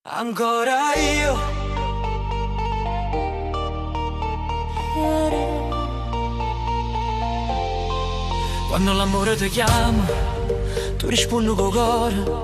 Ancora io quando l'amore ti chiama, tu rispondi con cuore.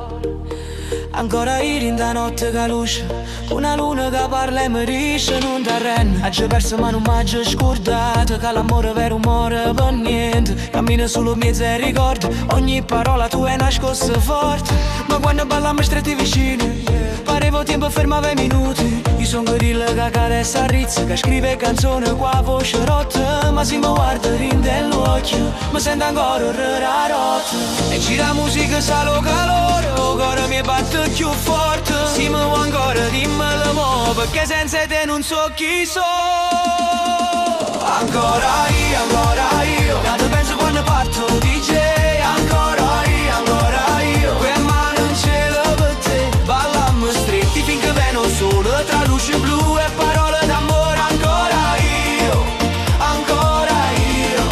Ancora ieri in da notte che luce, una luna che parla e mi dice non ti arrendi. Oggi perso ma non m'ha scordato che l'amore vero muore per niente. Cammina solo mezzo e ricordo, ogni parola tua è nascosta forte. Ma quando balliamo stretti vicini, parevo tempo fermava i minuti. Io son gorilla che caressa rizza, che scrive canzoni con la voce rotta. Ma se mi guarda rinde l'occhio, mi sento ancora a rotta. E gira musica sa lo calore, o cuore mi batte più forte. Se mi vuoi ancora dimmelo mo', perché senza te non so chi so. Ancora io, che ti penso quando parto DJ. Ancora io, quel mano in cielo per te. Ballammo stretti finché veno solo tra luce blu e parole d'amore. Ancora io,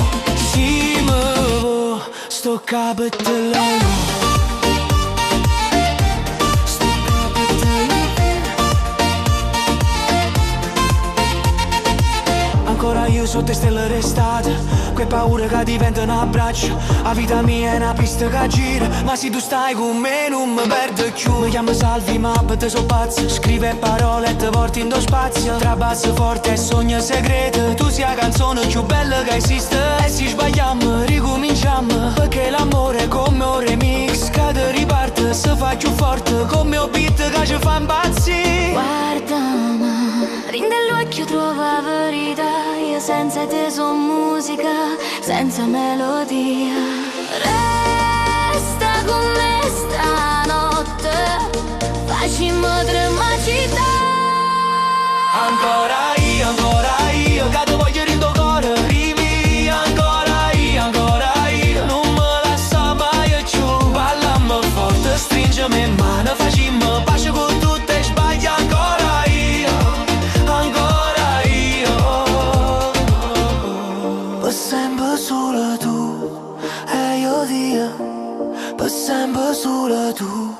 sì mi vuoi, sto capitellando. Ancora io sotto stelle d'estate, quelle paure che diventano un abbraccio. La vita mia è una pista che gira, ma se tu stai con me non mi perdo più. Mi chiamo Salvi ma per te so pazzo, scrive parole e te porti in do spazio. Tra basso forte e sogno segreto, tu sia la canzone più bella che esiste. E se sbagliamo ricominciamo, perché l'amore è come un remix che ti riparte, se fa più forte come un beat che ci fa impazzire. Guardami, rinde l'occhio trova la verità. Io senza te son musica, senza melodia. Resta con me stanotte, facciamo tremare città. Ancora io, che ti voglio in tuo cuore, rimi. Ancora io, non me lascia mai più. Ballammo forte, stringimi in mano, facciamo pace con tutte sbagli. Per sempre solo tu e io Dio, per sempre solo tu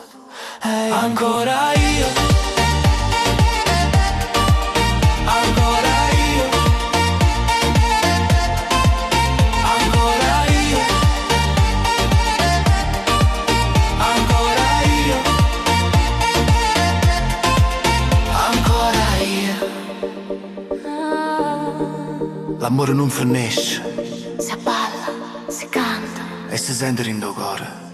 e ancora io. L'amore non finisce, Si balla, si canta e si sente in tuo cuore.